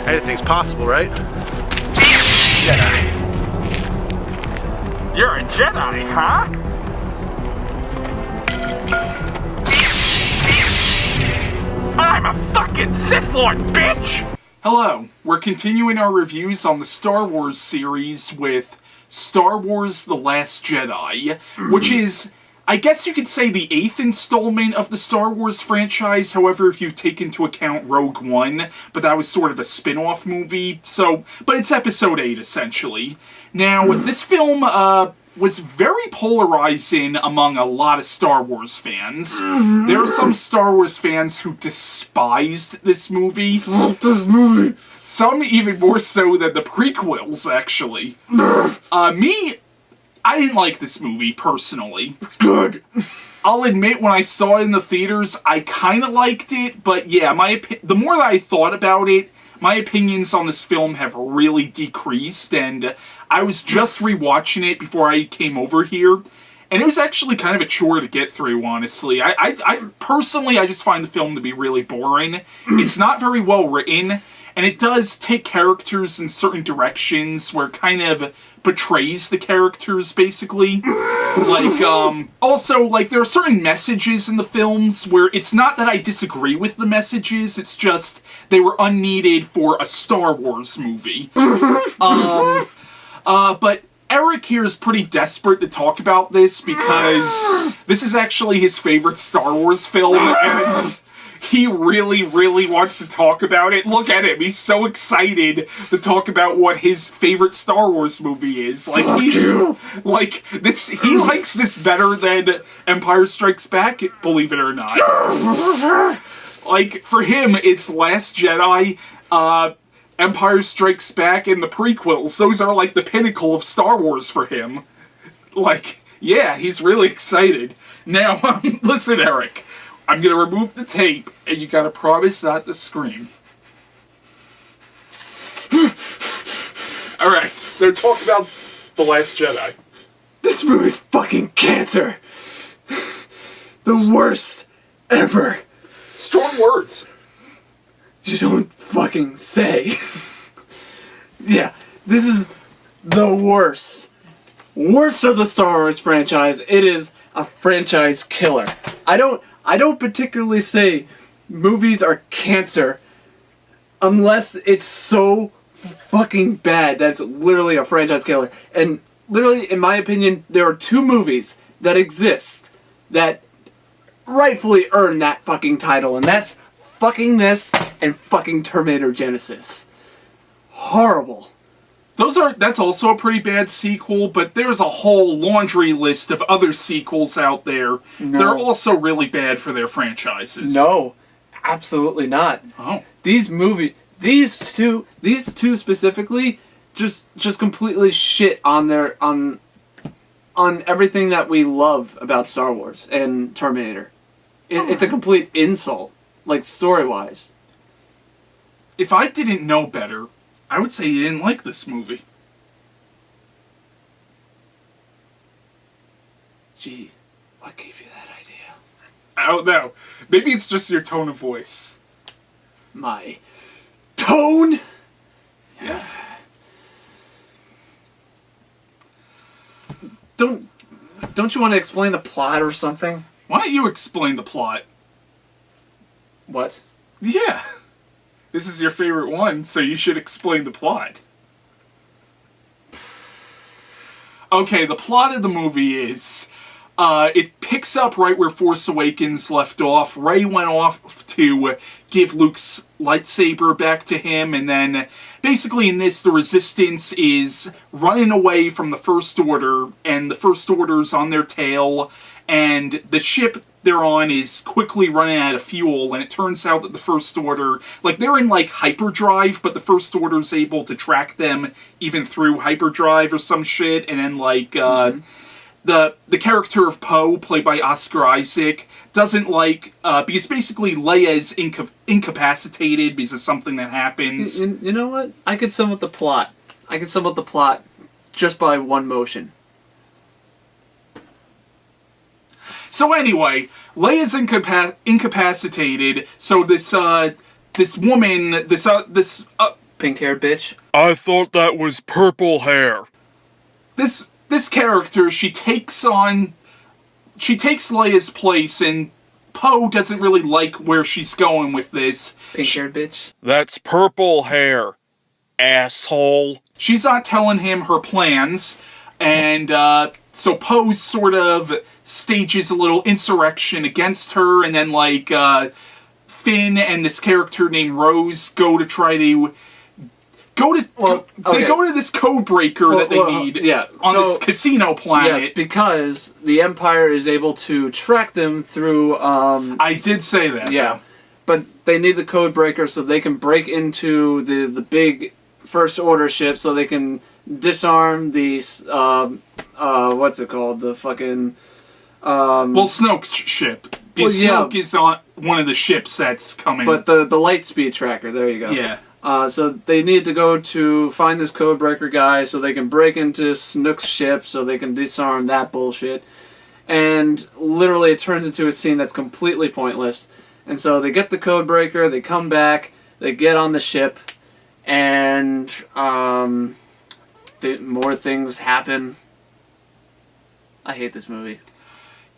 Anything's possible, right? Jedi. You're a Jedi, huh? I'm a fucking Sith Lord, bitch! Hello, we're continuing our reviews on the Star Wars series with Star Wars The Last Jedi, which is, I guess you could say, the 8th installment of the Star Wars franchise, however, if you take into account Rogue One, but that was sort of a spin-off movie, but it's episode 8, essentially. Now, this film, was very polarizing among a lot of Star Wars fans. There are some Star Wars fans who despised this movie. Some even more so than the prequels, actually. I didn't like this movie, personally. Good. I'll admit, when I saw it in the theaters, I kind of liked it, but yeah, the more that I thought about it, my opinions on this film have really decreased, and I was just rewatching it before I came over here, and it was actually kind of a chore to get through, honestly. I personally, I just find the film to be really boring. It's not very well written, and it does take characters in certain directions where it kind of betrays the characters, basically. Also, there are certain messages in the films where it's not that I disagree with the messages, it's just they were unneeded for a Star Wars movie. But Eric here is pretty desperate to talk about this because this is actually his favorite Star Wars film, and he really, really wants to talk about it. Look at him. He's so excited to talk about what his favorite Star Wars movie is. He likes this better than Empire Strikes Back, believe it or not. For him, it's Last Jedi, Empire Strikes Back, and the prequels. Those are, the pinnacle of Star Wars for him. Yeah, he's really excited. Now, listen, Eric. I'm gonna remove the tape, and you gotta promise not to scream. Alright, so talk about The Last Jedi. This movie's fucking cancer. The worst ever. Strong words. You don't fucking say. Yeah, this is the worst. Worst of the Star Wars franchise. It is a franchise killer. I don't particularly say movies are cancer unless it's so fucking bad that it's literally a franchise killer. And literally, in my opinion, there are 2 movies that exist that rightfully earn that fucking title, and that's fucking this and fucking Terminator Genesis. Horrible. That's also a pretty bad sequel, but there's a whole laundry list of other sequels out there. No. They're also really bad for their franchises. No, absolutely not. Oh. These two specifically, just completely shit on everything that we love about Star Wars and Terminator. It's a complete insult, story-wise. If I didn't know better, I would say you didn't like this movie. Gee, what gave you that idea? I don't know. Maybe it's just your tone of voice. My tone? Yeah. Don't you want to explain the plot or something? Why don't you explain the plot? What? Yeah. This is your favorite one, so you should explain the plot. Okay, the plot of the movie is, it picks up right where Force Awakens left off. Rey went off to give Luke's lightsaber back to him, and then, basically in this, the Resistance is running away from the First Order, and the First Order's on their tail, and the ship they're on is quickly running out of fuel, and it turns out that the First Order, they're in, hyperdrive, but the First Order's able to track them even through hyperdrive or some shit, and then, the character of Poe, played by Oscar Isaac, doesn't because basically Leia's incapacitated because of something that happens. You know what? I could sum up the plot. Just by one motion. So anyway, Leia's incapacitated, so this woman, Pink-haired bitch. I thought that was purple hair. This character, she takes Leia's place, and Poe doesn't really like where she's going with this. Pink-haired bitch. That's purple hair, asshole. She's not telling him her plans, and so Poe sort of stages a little insurrection against her, and then Finn and this character named Rose go to try to they go to this code breaker that they need on this casino planet. Yes, because the Empire is able to track them through... I did say that. Yeah, but they need the code breaker so they can break into the big First Order ship so they can disarm the... what's it called? The fucking... Snoke's ship. Because Snoke is on one of the ships that's coming. But the Lightspeed tracker, there you go. Yeah. So they need to go to find this codebreaker guy so they can break into Snook's ship so they can disarm that bullshit. And literally it turns into a scene that's completely pointless. And so they get the codebreaker, they come back, they get on the ship, and more things happen. I hate this movie.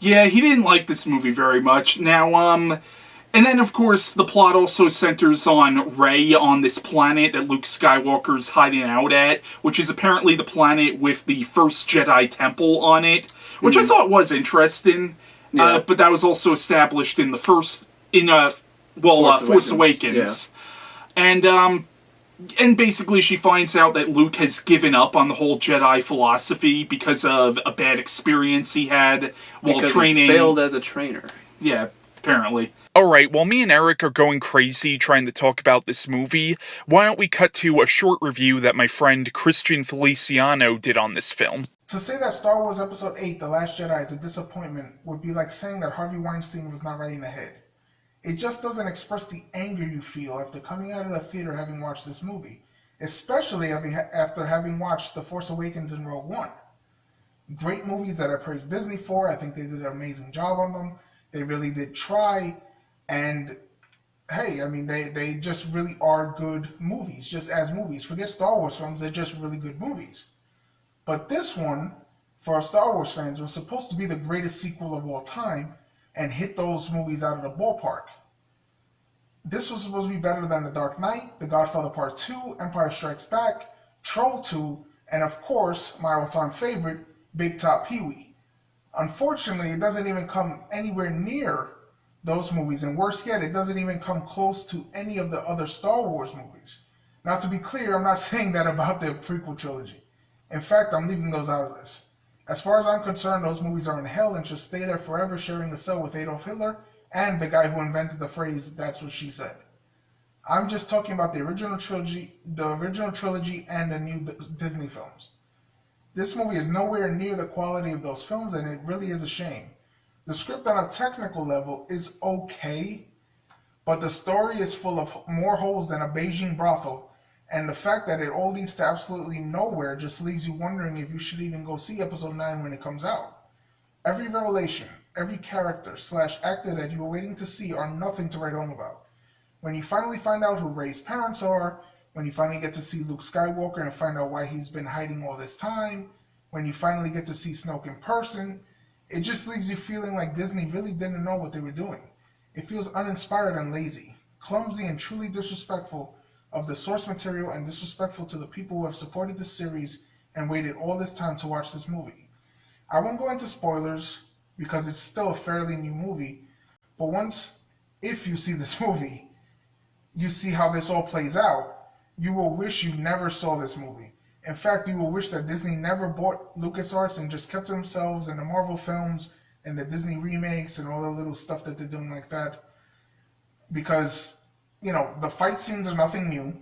Yeah, he didn't like this movie very much. Now, and then, of course, the plot also centers on Rey on this planet that Luke Skywalker's hiding out at, which is apparently the planet with the first Jedi temple on it, which I thought was interesting. Yeah. But that was also established in the Force Awakens. Yeah. And basically she finds out that Luke has given up on the whole Jedi philosophy because of a bad experience he had while training. He failed as a trainer. Yeah, apparently. Alright, while me and Eric are going crazy trying to talk about this movie, why don't we cut to a short review that my friend Christian Feliciano did on this film. To say that Star Wars Episode 8, The Last Jedi, is a disappointment would be like saying that Harvey Weinstein was not right in the head. It just doesn't express the anger you feel after coming out of the theater having watched this movie, especially after having watched The Force Awakens and Rogue One. Great movies that I praise Disney for. I think they did an amazing job on them. They really did try. And, hey, I mean, they just really are good movies, just as movies. Forget Star Wars films, they're just really good movies. But this one, for our Star Wars fans, was supposed to be the greatest sequel of all time and hit those movies out of the ballpark. This was supposed to be better than The Dark Knight, The Godfather Part 2, Empire Strikes Back, Troll 2, and of course, my all-time favorite, Big Top Pee-wee. Unfortunately, it doesn't even come anywhere near those movies, and worse yet, it doesn't even come close to any of the other Star Wars movies. Now, to be clear, I'm not saying that about the prequel trilogy. In fact, I'm leaving those out of this. As far as I'm concerned, those movies are in hell and should stay there forever sharing a cell with Adolf Hitler and the guy who invented the phrase, "That's what she said." I'm just talking about the original trilogy and the new Disney films. This movie is nowhere near the quality of those films, and it really is a shame. The script on a technical level is okay, but the story is full of more holes than a Beijing brothel, and the fact that it all leads to absolutely nowhere just leaves you wondering if you should even go see Episode 9 when it comes out. Every revelation, every character / actor that you were waiting to see are nothing to write home about. When you finally find out who Rey's parents are, when you finally get to see Luke Skywalker and find out why he's been hiding all this time, when you finally get to see Snoke in person, it just leaves you feeling like Disney really didn't know what they were doing. It feels uninspired and lazy, clumsy and truly disrespectful of the source material and disrespectful to the people who have supported this series and waited all this time to watch this movie. I won't go into spoilers because it's still a fairly new movie, but if you see this movie, you see how this all plays out, you will wish you never saw this movie. In fact, you will wish that Disney never bought LucasArts and just kept themselves in the Marvel films and the Disney remakes and all the little stuff that they're doing like that. Because, the fight scenes are nothing new.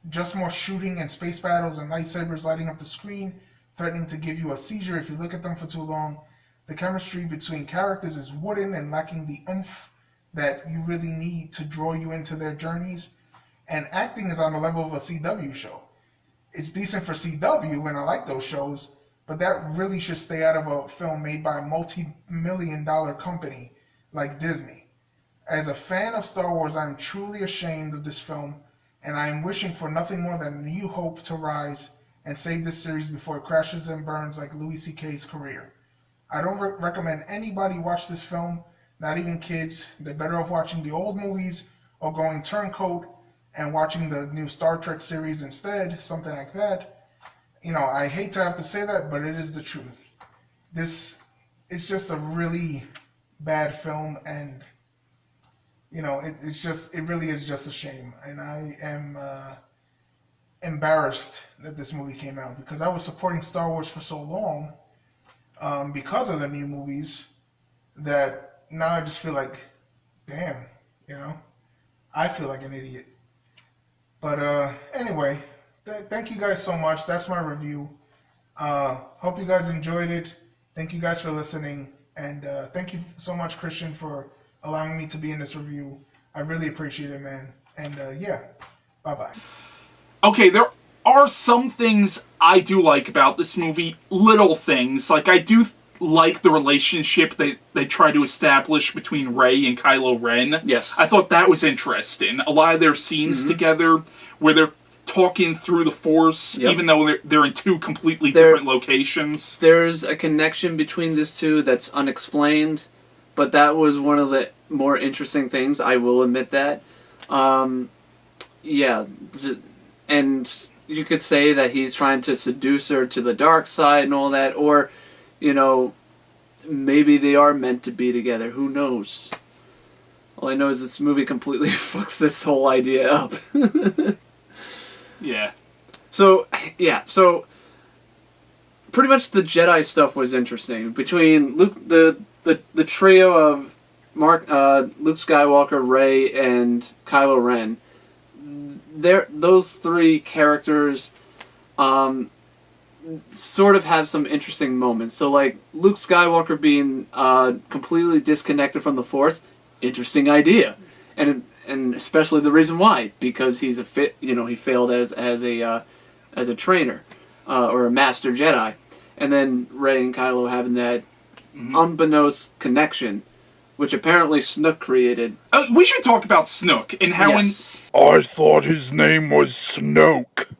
Just more shooting and space battles and lightsabers lighting up the screen, threatening to give you a seizure if you look at them for too long. The chemistry between characters is wooden and lacking the oomph that you really need to draw you into their journeys. And acting is on the level of a CW show. It's decent for CW, and I like those shows, but that really should stay out of a film made by a multi-million-dollar company like Disney. As a fan of Star Wars, I'm truly ashamed of this film and I am wishing for nothing more than a new hope to rise and save this series before it crashes and burns like Louis C.K.'s career. I don't recommend anybody watch this film, not even kids. They're better off watching the old movies or going turncoat and watching the new Star Trek series instead, something like that. You know, I hate to have to say that, but it is the truth. This is just a really bad film, and you know, it really is just a shame. And I am embarrassed that this movie came out, because I was supporting Star Wars for so long because of the new movies, that now I just feel like, damn, you know, I feel like an idiot. But anyway, thank you guys so much. That's my review. Hope you guys enjoyed it. Thank you guys for listening, and thank you so much, Christian, for allowing me to be in this review. I really appreciate it, man. And yeah, bye-bye. Okay, there are some things I do like about this movie. Little things. Like, I do like the relationship they try to establish between Rey and Kylo Ren. Yes. I thought that was interesting. A lot of their scenes together, where they're talking through the Force, even though they're in two completely different locations. There's a connection between these two that's unexplained, but that was one of the more interesting things, I will admit that. Yeah, and you could say that he's trying to seduce her to the dark side and all that, or, you know, maybe they are meant to be together, who knows? All I know is this movie completely fucks this whole idea up. Yeah. So pretty much the Jedi stuff was interesting. Between Luke, the trio of Luke Skywalker, Rey, and Kylo Ren, those three characters sort of have some interesting moments. So, like, Luke Skywalker being completely disconnected from the Force, interesting idea. And especially the reason why, because he's he failed as a trainer or a master Jedi, and then Rey and Kylo having that unbeknownst connection, which apparently Snook created. We should talk about Snook and how I thought his name was Snoke.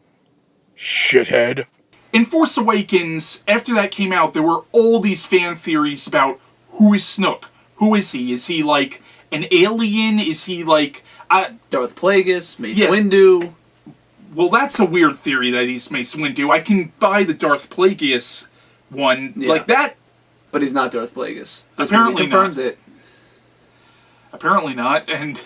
Shithead. in Force Awakens, after that came out, there were all these fan theories about who is Snook. Who is he? Is he like an alien? Is he like Darth Plagueis, Mace Windu? Well, that's a weird theory that he's Mace Windu. I can buy the Darth Plagueis one like that, but he's not Darth Plagueis. This apparently movie confirms not. it. Apparently not, and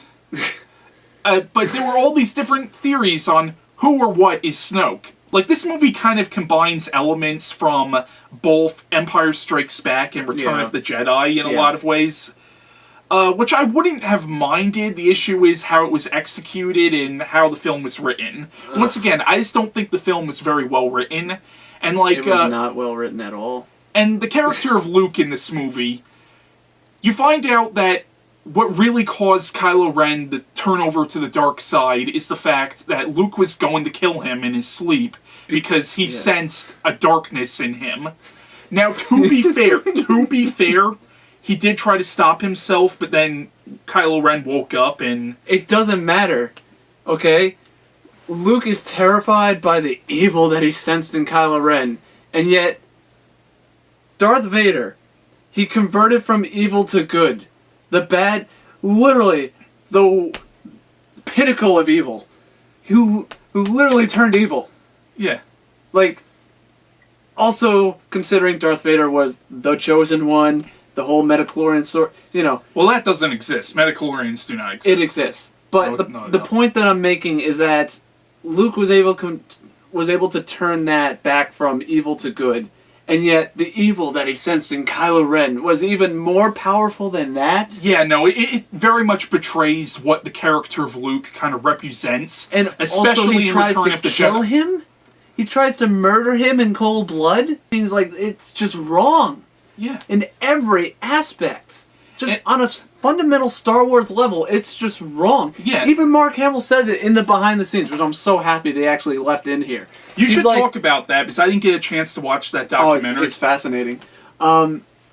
but there were all these different theories on who or what is Snoke. Like, this movie kind of combines elements from both Empire Strikes Back and Return of the Jedi in a lot of ways. Which I wouldn't have minded. The issue is how it was executed and how the film was written. Once again, I just don't think the film was very well written. And like, it was not well written at all. And the character of Luke in this movie, you find out that what really caused Kylo Ren to turn over to the dark side is the fact that Luke was going to kill him in his sleep because he sensed a darkness in him. Now, to be fair, he did try to stop himself, but then Kylo Ren woke up and... It doesn't matter, okay? Luke is terrified by the evil that he sensed in Kylo Ren, and yet Darth Vader, he converted from evil to good. The bad, literally, the pinnacle of evil. Who literally turned evil. Yeah. Like, also considering Darth Vader was the chosen one, the whole Metachlorian story, you know. Well, that doesn't exist. Metachlorians do not exist. It exists. But the point that I'm making is that Luke was able to turn that back from evil to good. And yet, the evil that he sensed in Kylo Ren was even more powerful than that. Yeah, no, it very much betrays what the character of Luke kind of represents. And especially also he tries to kill him? He tries to murder him in cold blood? Things like, it's just wrong. Yeah. In every aspect. Just on a fundamental Star Wars level, it's just wrong. Yeah. Even Mark Hamill says it in the behind the scenes, which I'm so happy they actually left in here. You should talk about that, because I didn't get a chance to watch that documentary. It's fascinating.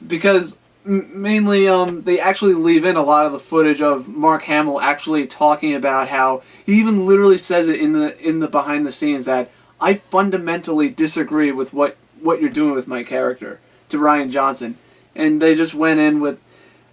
Because mainly, they actually leave in a lot of the footage of Mark Hamill actually talking about how he even literally says it in the behind the scenes that I fundamentally disagree with what you're doing with my character to Rian Johnson, and they just went in with.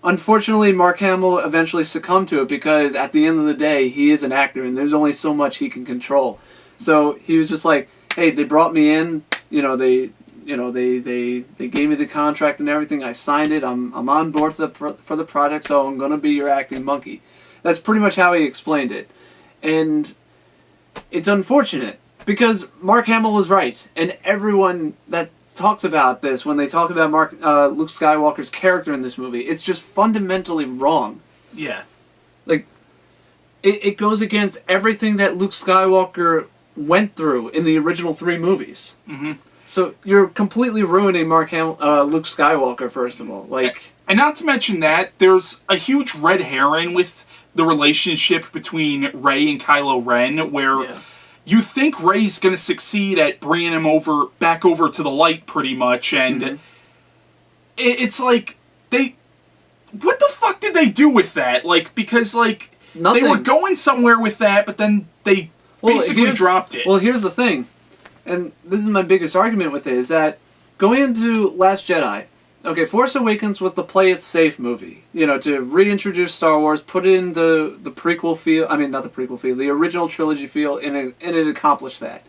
Unfortunately, Mark Hamill eventually succumbed to it because at the end of the day, he is an actor and there's only so much he can control. So he was just like, "Hey, they brought me in. They gave me the contract and everything. I signed it. I'm on board for the project, so I'm gonna be your acting monkey." That's pretty much how he explained it, and it's unfortunate because Mark Hamill is right, and everyone that talks about this when they talk about Luke Skywalker's character in this movie, it's just fundamentally wrong. Yeah. Like, it goes against everything that Luke Skywalker went through in the original 3 movies. Mm-hmm. So you're completely ruining Luke Skywalker, first of all. And not to mention that, there's a huge red herring with the relationship between Rey and Kylo Ren, where you think Rey's going to succeed at bringing him back over to the light, pretty much, and it's like, what the fuck did they do with that? Because nothing. They were going somewhere with that, but then they basically dropped it. Well, here's the thing, and this is my biggest argument with it, is that going into Last Jedi, okay, Force Awakens was the play it safe movie, to reintroduce Star Wars, put it in the prequel feel, not the prequel feel, the original trilogy feel, and it accomplished that.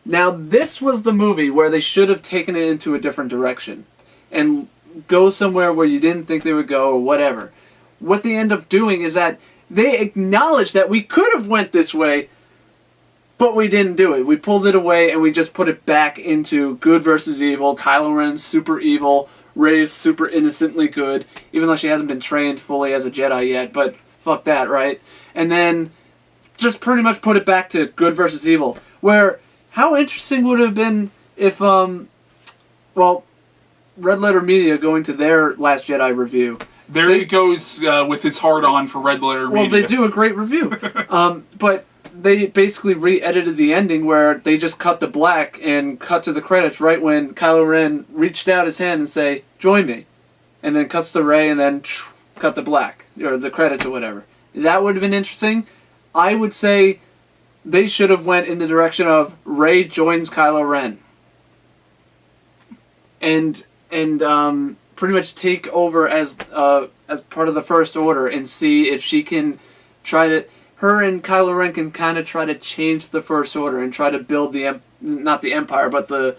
Now, this was the movie where they should have taken it into a different direction, and go somewhere where you didn't think they would go, or whatever. What they end up doing is that they acknowledge that we could have went this way, but we didn't do it. We pulled it away, and we just put it back into good versus evil, Kylo Ren's super evil, Rey's super innocently good, even though she hasn't been trained fully as a Jedi yet, but fuck that, right? And then just pretty much put it back to good versus evil, where how interesting would it have been if, Red Letter Media going to their Last Jedi review. There he goes with his hard-on for Red Letter Media. Well, they do a great review. But they basically re-edited the ending where they just cut to black and cut to the credits right when Kylo Ren reached out his hand and say, "Join me." And then cuts to Rey and then cut to black, or the credits or whatever. That would have been interesting. I would say they should have went in the direction of Rey joins Kylo Ren. And pretty much take over as part of the First Order and see if she can her and Kylo Ren can kind of try to change the First Order and try to build not the Empire, but the,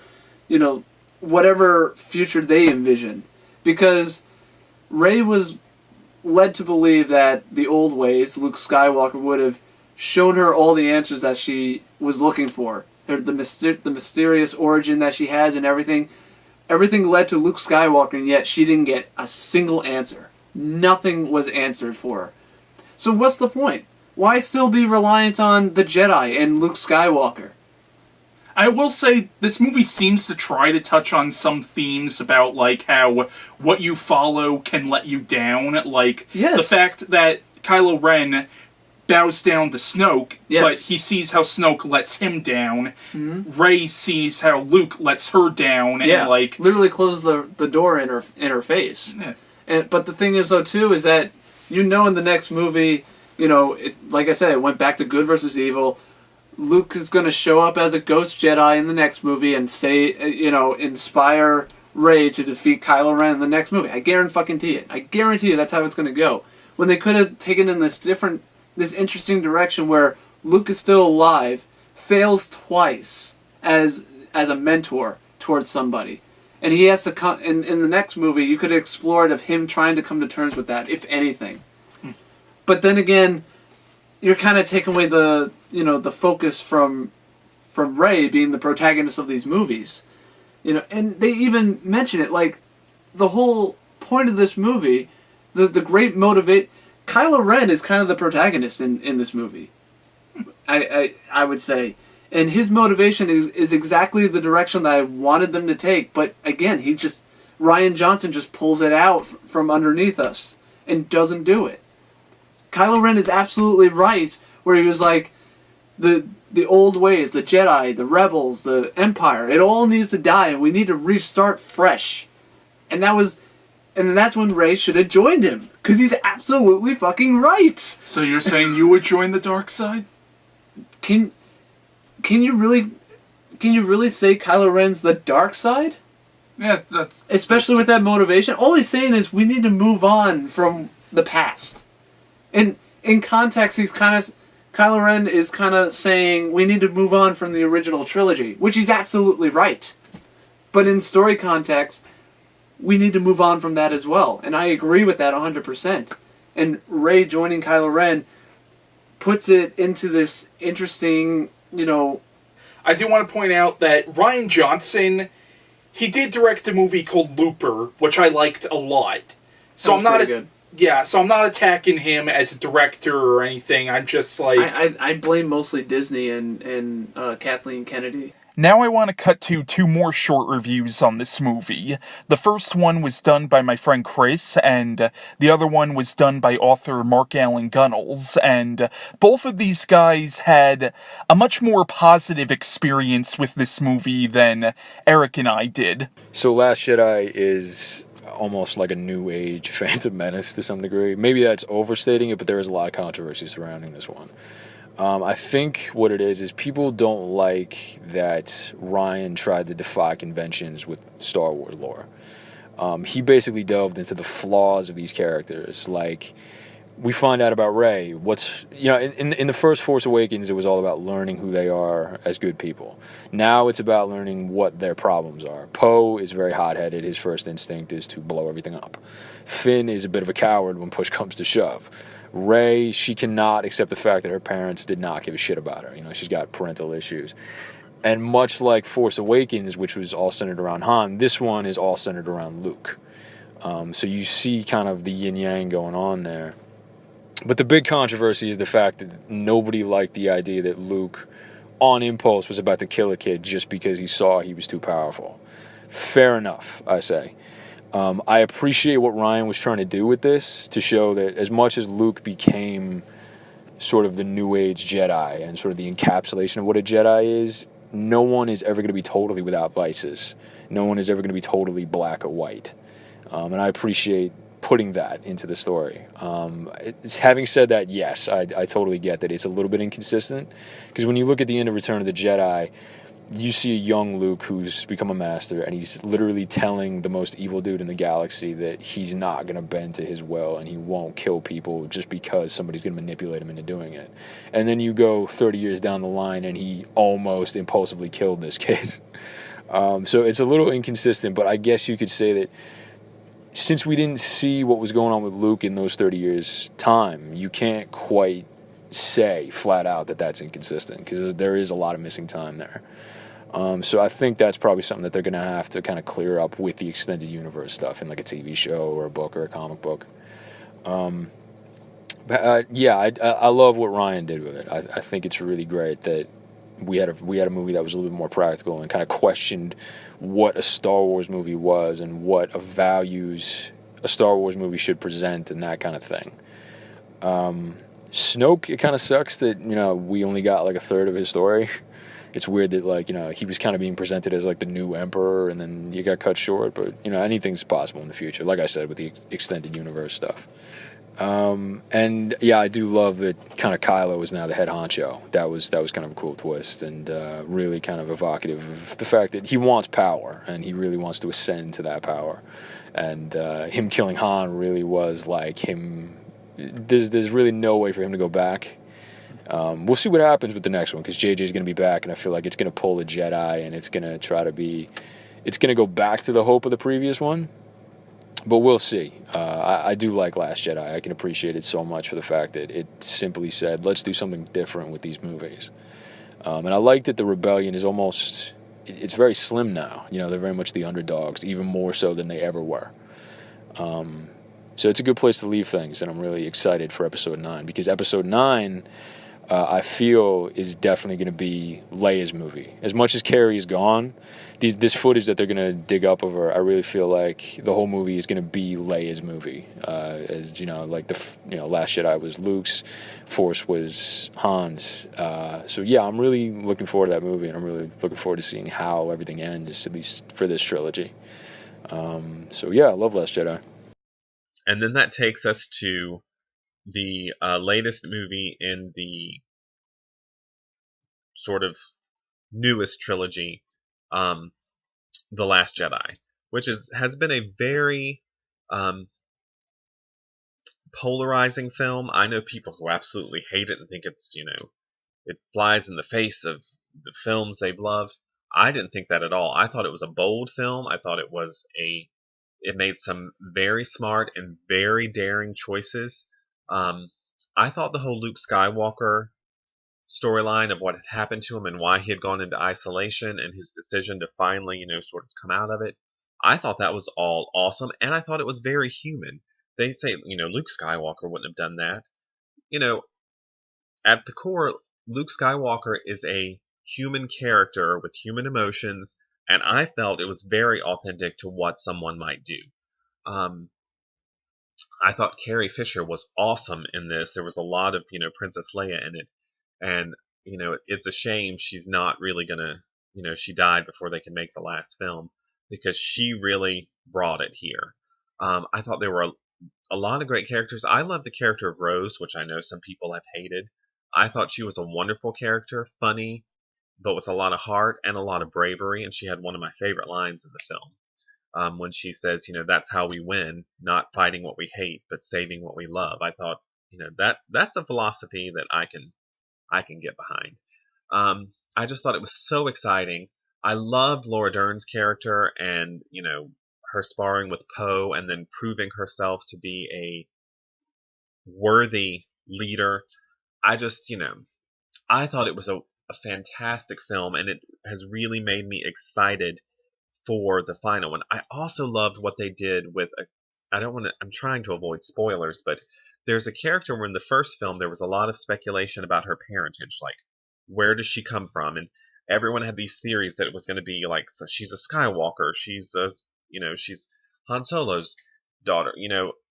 whatever future they envision. Because Rey was led to believe that the old ways, Luke Skywalker would have shown her all the answers that she was looking for. The mysterious origin that she has and everything. Everything led to Luke Skywalker, and yet she didn't get a single answer. Nothing was answered for her. So what's the point? Why still be reliant on the Jedi and Luke Skywalker? I will say, this movie seems to try to touch on some themes about, how what you follow can let you down. The fact that Kylo Ren bows down to Snoke, but he sees how Snoke lets him down. Mm-hmm. Rey sees how Luke lets her down, and literally closes the door in her face. Yeah. But the thing is, though, too, is that in the next movie, like I said, it went back to good versus evil. Luke is going to show up as a ghost Jedi in the next movie and say, inspire Rey to defeat Kylo Ren in the next movie. I guarantee it. I guarantee you that's how it's going to go. When they could have taken in this interesting direction where Luke is still alive, fails twice as a mentor towards somebody. And he has to come, in the next movie, you could explore it of him trying to come to terms with that, if anything. But then again, you're kind of taking away the focus from Rey being the protagonist of these movies. And they even mention it, the whole point of this movie, the great Kylo Ren is kind of the protagonist in this movie. I would say. And his motivation is exactly the direction that I wanted them to take, but again, Rian Johnson just pulls it out from underneath us and doesn't do it. Kylo Ren is absolutely right, where he was like, the old ways, the Jedi, the Rebels, the Empire, it all needs to die, and we need to restart fresh. And that was And that's when Rey should have joined him. Because he's absolutely fucking right. So you're saying you would join the dark side? Can you really say Kylo Ren's the dark side? Yeah, that's... Especially with that motivation. All he's saying is we need to move on from the past. In context, Kylo Ren is kind of saying we need to move on from the original trilogy, which he's absolutely right. But in story context, we need to move on from that as well. And I agree with that 100%. And Rey joining Kylo Ren puts it into this interesting, I do want to point out that Rian Johnson, he did direct a movie called Looper, which I liked a lot. So I'm not good. Yeah, so I'm not attacking him as a director or anything. I'm just like... I blame mostly Disney and Kathleen Kennedy. Now I want to cut to 2 more short reviews on this movie. The first one was done by my friend Chris, and the other one was done by author Mark Allen Gunnels, and both of these guys had a much more positive experience with this movie than Eric and I did. So Last Jedi is almost like a new age Phantom Menace to some degree. Maybe that's overstating it, but there is a lot of controversy surrounding this one. I think what it is people don't like that Rian tried to defy conventions with Star Wars lore. He basically delved into the flaws of these characters. Like, we find out about Rey. In the first Force Awakens, it was all about learning who they are as good people. Now it's about learning what their problems are. Poe is very hot-headed. His first instinct is to blow everything up. Finn is a bit of a coward when push comes to shove. Rey, she cannot accept the fact that her parents did not give a shit about her. She's got parental issues. And much like Force Awakens, which was all centered around Han, this one is all centered around Luke. So you see kind of the yin-yang going on there. But the big controversy is the fact that nobody liked the idea that Luke, on impulse, was about to kill a kid just because he saw he was too powerful. Fair enough, I say. I appreciate what Rian was trying to do with this, to show that as much as Luke became sort of the New Age Jedi and sort of the encapsulation of what a Jedi is, no one is ever going to be totally without vices. No one is ever going to be totally black or white. And I appreciate putting that into the story. Having said that, yes, I totally get that it's a little bit inconsistent, because when you look at the end of Return of the Jedi, you see a young Luke who's become a master, and he's literally telling the most evil dude in the galaxy that he's not going to bend to his will and he won't kill people just because somebody's going to manipulate him into doing it. And then you go 30 years down the line and he almost impulsively killed this kid. So it's a little inconsistent, but I guess you could say that since we didn't see what was going on with Luke in those 30 years' time, you can't quite say flat out that that's inconsistent, because there is a lot of missing time there. So I think that's probably something that they're going to have to kind of clear up with the extended universe stuff in like a TV show or a book or a comic book. I love what Rian did with it. I think it's really great that we had a movie that was a little bit more practical and kind of questioned what a Star Wars movie was and what values a Star Wars movie should present and that kind of thing. Snoke, it kind of sucks that, we only got like a third of his story. It's weird that, he was kind of being presented as like the new emperor and then you got cut short, but, anything's possible in the future, like I said, with the extended universe stuff. And yeah, I do love that kind of Kylo is now the head honcho. That was kind of a cool twist and really kind of evocative of the fact that he wants power and he really wants to ascend to that power. And him killing Han really was like him. There's really no way for him to go back. We'll see what happens with the next one, because JJ's going to be back, and I feel like it's going to pull a Jedi, and it's going to it's going to go back to the hope of the previous one. But we'll see. I do like Last Jedi. I can appreciate it so much for the fact that it simply said, let's do something different with these movies. And I like that the rebellion is almost, it's very slim now. They're very much the underdogs, even more so than they ever were. So it's a good place to leave things, and I'm really excited for Episode 9, because Episode 9, I feel, is definitely going to be Leia's movie. As much as Carrie is gone, this footage that they're going to dig up of her, I really feel like the whole movie is going to be Leia's movie. As like Last Jedi was Luke's, Force was Han's. So yeah, I'm really looking forward to that movie, and I'm really looking forward to seeing how everything ends, at least for this trilogy. So yeah, I love Last Jedi. And then that takes us to the latest movie in the sort of newest trilogy, The Last Jedi, which has been a very polarizing film. I know people who absolutely hate it and think it's, it flies in the face of the films they've loved. I didn't think that at all. I thought it was a bold film. I thought it made some very smart and very daring choices. I thought the whole Luke Skywalker storyline of what had happened to him and why he had gone into isolation and his decision to finally, sort of come out of it, I thought that was all awesome, and I thought it was very human. They say, Luke Skywalker wouldn't have done that. At the core, Luke Skywalker is a human character with human emotions, and I felt it was very authentic to what someone might do. I thought Carrie Fisher was awesome in this. There was a lot of, Princess Leia in it. And, it's a shame she's not really gonna, she died before they could make the last film, because she really brought it here. I thought there were a lot of great characters. I love the character of Rose, which I know some people have hated. I thought she was a wonderful character, funny, but with a lot of heart and a lot of bravery. And she had one of my favorite lines in the film. When she says, that's how we win, not fighting what we hate, but saving what we love. I thought, that's a philosophy that I can get behind. I just thought it was so exciting. I loved Laura Dern's character and, her sparring with Poe and then proving herself to be a worthy leader. I just, I thought it was a fantastic film, and it has really made me excited for the final one. I also loved what they did with I'm trying to avoid spoilers, but there's a character where in the first film there was a lot of speculation about her parentage, like where does she come from, and everyone had these theories that it was going to be like, so she's a Skywalker, she's Han Solo's daughter,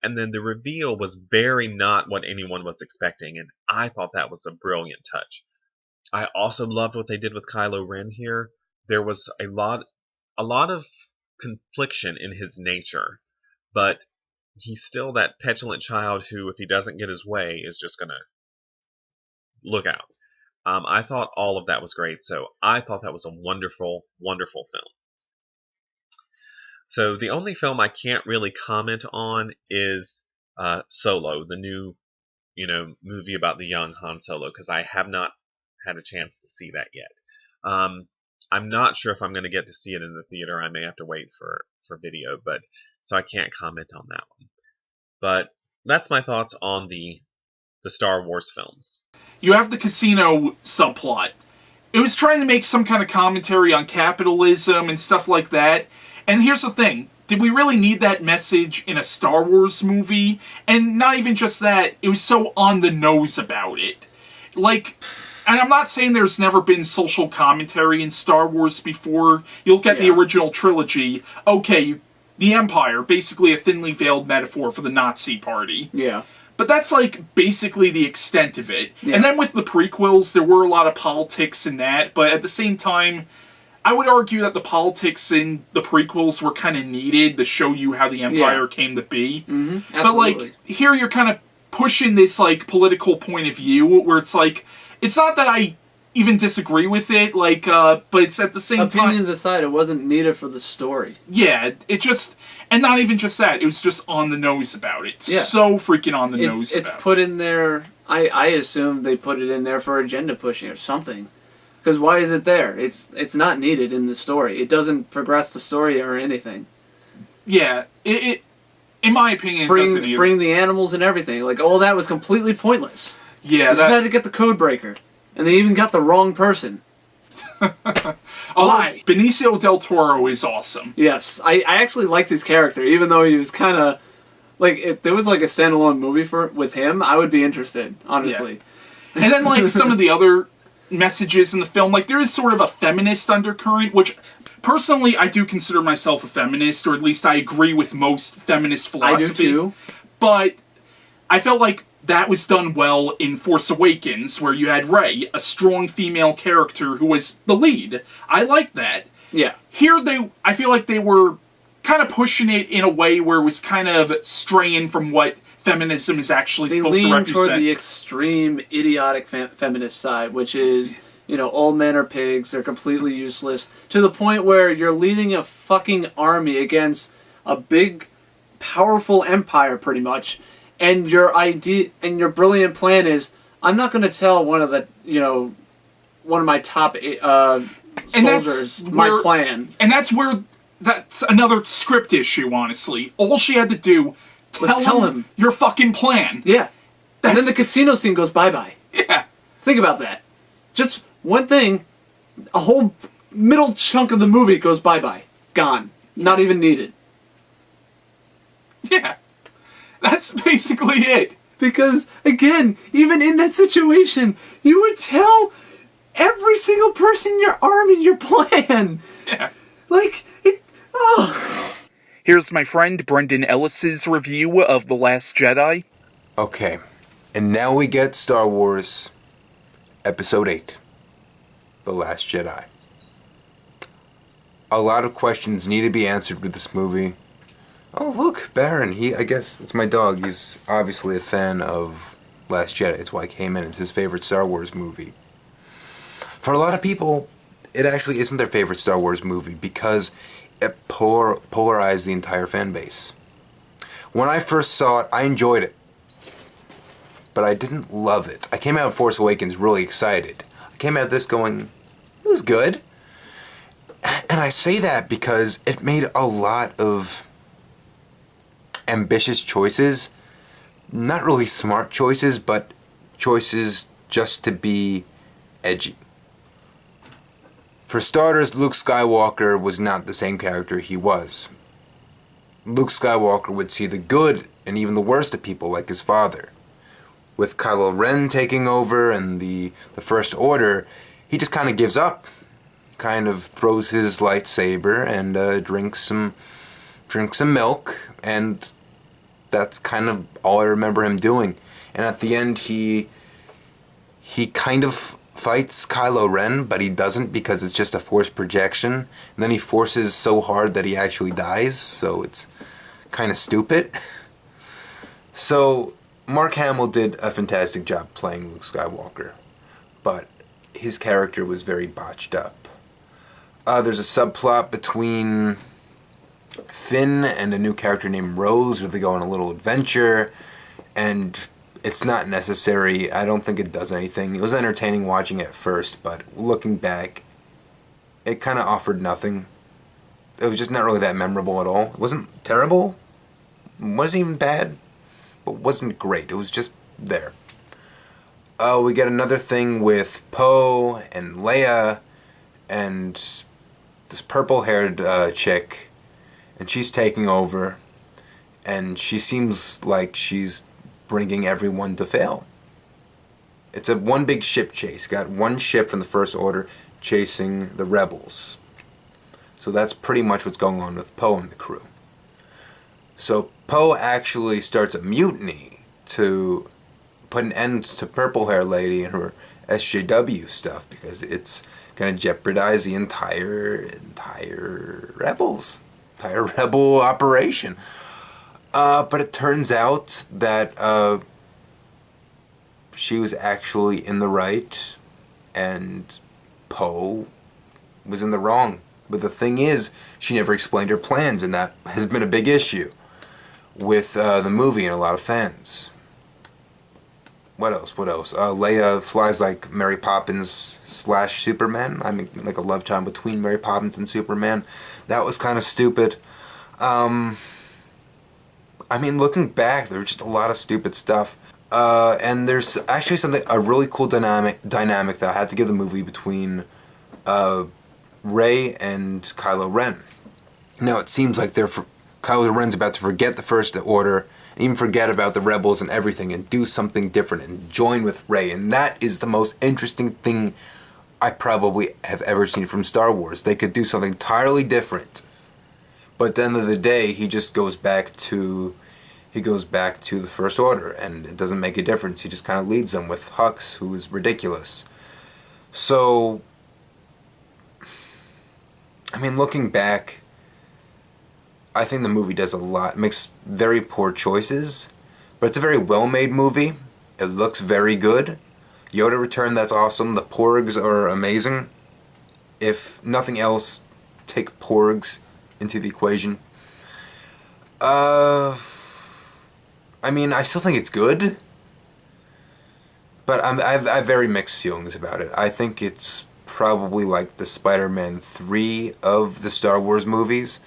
and then the reveal was very not what anyone was expecting, and I thought that was a brilliant touch. I also loved what they did with Kylo Ren here. There was a lot of confliction in his nature, but he's still that petulant child who, if he doesn't get his way, is just going to look out. I thought all of that was great, so I thought that was a wonderful, wonderful film. So the only film I can't really comment on is Solo, the new, movie about the young Han Solo, because I have not had a chance to see that yet. I'm not sure if I'm going to get to see it in the theater. I may have to wait for video, so I can't comment on that one. But that's my thoughts on the Star Wars films. You have the casino subplot. It was trying to make some kind of commentary on capitalism and stuff like that. And here's the thing. Did we really need that message in a Star Wars movie? And not even just that, it was so on the nose about it. And I'm not saying there's never been social commentary in Star Wars before. You look at the original trilogy, okay, the Empire, basically a thinly veiled metaphor for the Nazi Party. Yeah. But that's, basically the extent of it. Yeah. And then with the prequels, there were a lot of politics in that, but at the same time, I would argue that the politics in the prequels were kind of needed to show you how the Empire came to be. Mm-hmm. But, here you're kind of pushing this, political point of view, where it's it's not that I even disagree with it, but it's at the same time... Opinions aside, it wasn't needed for the story. Yeah, it just... And not even just that, it was just on the nose about it. Yeah. So freaking on the nose about it. It's put in there... I assume they put it in there for agenda pushing or something. Because why is it there? It's not needed in the story. It doesn't progress the story or anything. Yeah, it in my opinion, it doesn't either. Freeing the animals and everything. All that was completely pointless. Yeah, they just had to get the code breaker. And they even got the wrong person. Benicio del Toro is awesome. Yes, I actually liked his character, even though he was kind of... if there was a standalone movie with him, I would be interested, honestly. Yeah. And then some of the other messages in the film, there is sort of a feminist undercurrent, which... Personally, I do consider myself a feminist, or at least I agree with most feminist philosophy. I do too. But I felt like that was done well in Force Awakens, where you had Rey, a strong female character who was the lead. I liked that. Yeah. Here, I feel like they were kind of pushing it in a way where it was kind of straying from what feminism is actually They supposed to lean represent. toward the extreme idiotic feminist side, which is, old men are pigs, they're completely useless, to the point where you're leading a fucking army against a big, powerful empire, pretty much, and your idea and your brilliant plan is, I'm not going to tell one of my top soldiers my plan. And that's another script issue, honestly. All she had to do tell him your fucking plan. Yeah. And then the casino scene goes bye-bye. Yeah. Think about that. Just one thing, a whole middle chunk of the movie goes bye-bye. Gone. Not even needed. Yeah. That's basically it. Because, again, even in that situation, you would tell every single person in your army your plan. Yeah. Here's my friend Brendan Ellis's review of The Last Jedi. Okay, and now we get Star Wars Episode 8, The Last Jedi. A lot of questions need to be answered with this movie. Oh, look, Baron. I guess it's my dog. He's obviously a fan of Last Jedi. It's why he came in. It's his favorite Star Wars movie. For a lot of people, it actually isn't their favorite Star Wars movie because it polarized the entire fan base. When I first saw it, I enjoyed it. But I didn't love it. I came out of Force Awakens really excited. I came out of this going, it was good. And I say that because it made a lot of ambitious choices. Not really smart choices, but choices just to be edgy. For starters, Luke Skywalker was not the same character he was. Luke Skywalker would see the good and even the worst of people like his father. With Kylo Ren taking over and the First Order, he just kind of gives up. Kind of throws his lightsaber and drinks some milk, and that's kind of all I remember him doing. And at the end, he kind of fights Kylo Ren, but he doesn't because it's just a forced projection. And then he forces so hard that he actually dies, so it's kind of stupid. So Mark Hamill did a fantastic job playing Luke Skywalker, but his character was very botched up. There's a subplot between Finn and a new character named Rose where they go on a little adventure, and it's not necessary. I don't think it does anything. It was entertaining watching it at first, but looking back, it kind of offered nothing. It was just not really that memorable at all. It wasn't terrible. It wasn't even bad. But it wasn't great. It was just there. We get another thing with Poe and Leia and this purple-haired chick, and she's taking over, and she seems like she's bringing everyone to fail. It's a one big ship chase. Got one ship from the First Order chasing the rebels. So that's pretty much what's going on with Poe and the crew. So Poe actually starts a mutiny to put an end to Purple Hair Lady and her SJW stuff because it's going to jeopardize the entire rebel operation. But it turns out that she was actually in the right and Poe was in the wrong. But the thing is, she never explained her plans, and that has been a big issue with the movie and a lot of fans. What else? Leia flies like Mary Poppins / Superman. I mean, like a love child between Mary Poppins and Superman. That was kind of stupid. I mean, looking back, there was just a lot of stupid stuff. And there's actually a really cool dynamic that I had to give the movie between Rey and Kylo Ren. Now, it seems like Kylo Ren's about to forget the First Order, and even forget about the rebels and everything, and do something different, and join with Rey. And that is the most interesting thing I probably have ever seen from Star Wars. They could do something entirely different. But at the end of the day, he just goes back to the First Order, and it doesn't make a difference. He just kind of leads them with Hux, who is ridiculous. So, I mean, looking back, I think the movie does a lot, makes very poor choices, but it's a very well-made movie. It looks very good. Yoda Return, that's awesome. The Porgs are amazing. If nothing else, take Porgs into the equation. I mean, I still think it's good, but I have very mixed feelings about it. I think it's probably like the Spider-Man 3 of the Star Wars movies,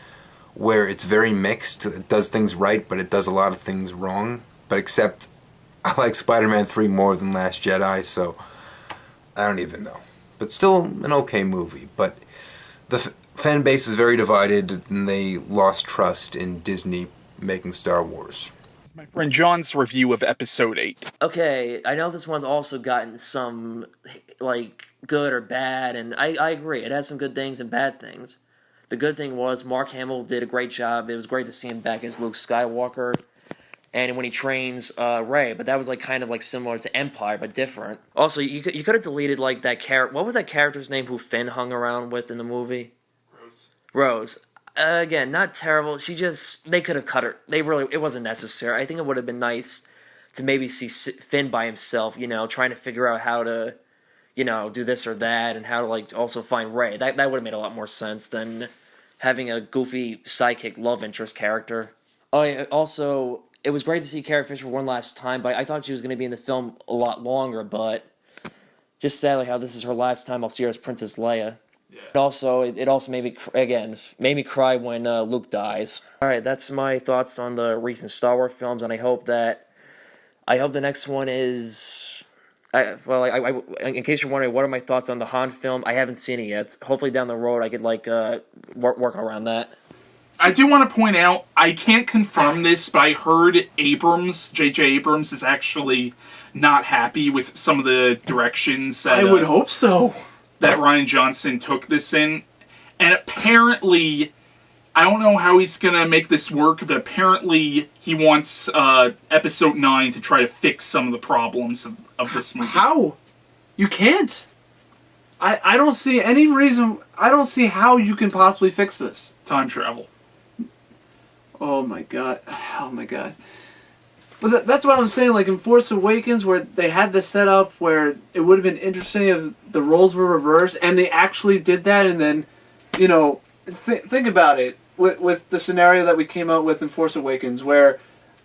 where it's very mixed. It does things right, but it does a lot of things wrong. But except, I like Spider-Man 3 more than Last Jedi, so I don't even know. But still an okay movie. But the fan base is very divided, and they lost trust in Disney making Star Wars. My friend John's review of Episode 8. Okay, I know this one's also gotten some, like, good or bad, and I agree. It has some good things and bad things. The good thing was Mark Hamill did a great job. It was great to see him back as Luke Skywalker, and when he trains Rey, but that was like kind of like similar to Empire, but different. Also, you could have deleted like that character. What was that character's name who Finn hung around with in the movie? Rose. Again, not terrible. They could have cut her. It wasn't necessary. I think it would have been nice to maybe see Finn by himself, trying to figure out how to, do this or that, and how to, like, also find Rey. That would have made a lot more sense than having a goofy sidekick love interest character. Also, it was great to see Carrie Fisher one last time, but I thought she was going to be in the film a lot longer, but just sadly how this is her last time I'll see her as Princess Leia. Yeah. It also made me cry when Luke dies. Alright, that's my thoughts on the recent Star Wars films, and I hope the next one is... in case you're wondering, what are my thoughts on the Han film? I haven't seen it yet. Hopefully down the road I could, work around that. I do want to point out, I can't confirm this, but I heard J.J. Abrams is actually not happy with some of the directions that... I would hope so. That Rian Johnson took this in. And apparently, I don't know how he's going to make this work, but apparently he wants Episode 9 to try to fix some of the problems of this movie. How? You can't. I don't see any reason... I don't see how you can possibly fix this. Time travel. Oh my god. Oh my god. But that's what I'm saying, like in Force Awakens, where they had this set up where it would have been interesting if the roles were reversed, and they actually did that, and then, think about it, with the scenario that we came out with in Force Awakens, where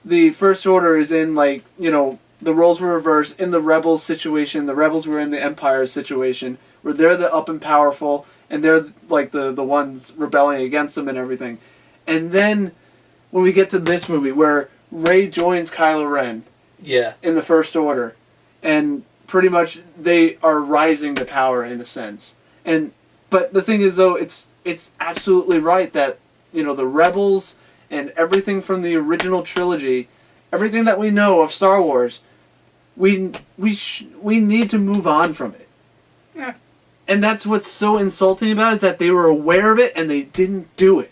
the First Order is in, the roles were reversed in the Rebels situation, the Rebels were in the Empire situation, where they're the up and powerful, and they're, the ones rebelling against them and everything. And then, when we get to this movie, where Rey joins Kylo Ren in the First Order, and pretty much they are rising to power in a sense. But the thing is, though, it's absolutely right that the Rebels and everything from the original trilogy, everything that we know of Star Wars, we need to move on from it. Yeah. And that's what's so insulting about it, is that they were aware of it and they didn't do it.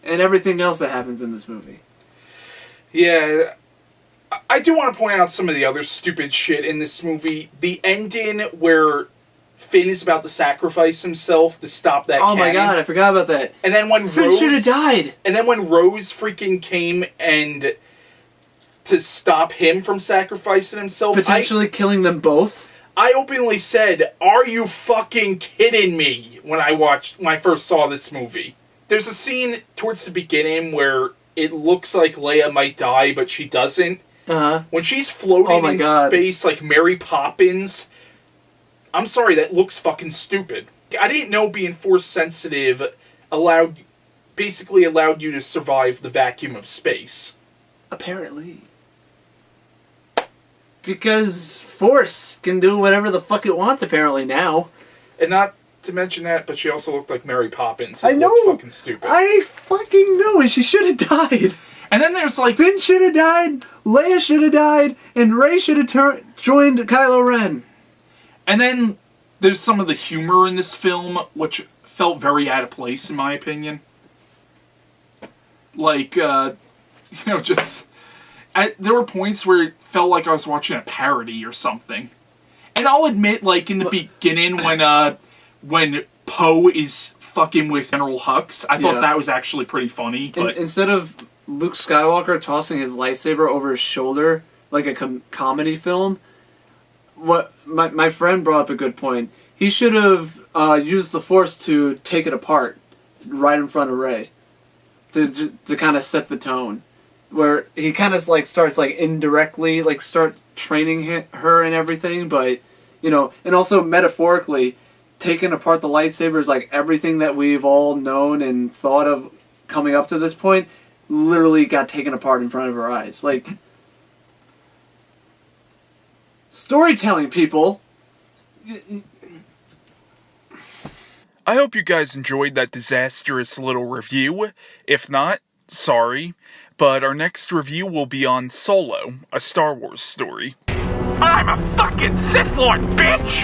And everything else that happens in this movie. Yeah, I do want to point out some of the other stupid shit in this movie. The ending where Finn is about to sacrifice himself to stop that cannon. My god, I forgot about that. And then when Finn should have died. And then when Rose freaking came and to stop him from sacrificing himself, potentially killing them both. I openly said, "Are you fucking kidding me?" when I first saw this movie. There's a scene towards the beginning where it looks like Leia might die, but she doesn't. Uh-huh. When she's floating in space like Mary Poppins, I'm sorry, that looks fucking stupid. I didn't know being Force sensitive basically allowed you to survive the vacuum of space. Apparently. Because Force can do whatever the fuck it wants apparently now. And not to mention that, but she also looked like Mary Poppins. I know. Looked fucking stupid. I fucking know, and she should have died. And then there's Finn should have died, Leia should have died, and Rey should have joined Kylo Ren. And then there's some of the humor in this film, which felt very out of place, in my opinion. There were points where it felt like I was watching a parody or something. And I'll admit, in the beginning when Poe is fucking with General Hux. I thought Yeah. that was actually pretty funny. But Instead of Luke Skywalker tossing his lightsaber over his shoulder like a comedy film, what my friend brought up a good point. He should have used the Force to take it apart right in front of Rey to kind of set the tone, where he kind of like starts like indirectly like start training her and everything, but you know, and also metaphorically taking apart the lightsabers, like everything that we've all known and thought of coming up to this point literally got taken apart in front of our eyes. Like, storytelling, people. I hope you guys enjoyed that disastrous little review. If not, sorry. But our next review will be on Solo, a Star Wars story. I'm a fucking Sith Lord, bitch!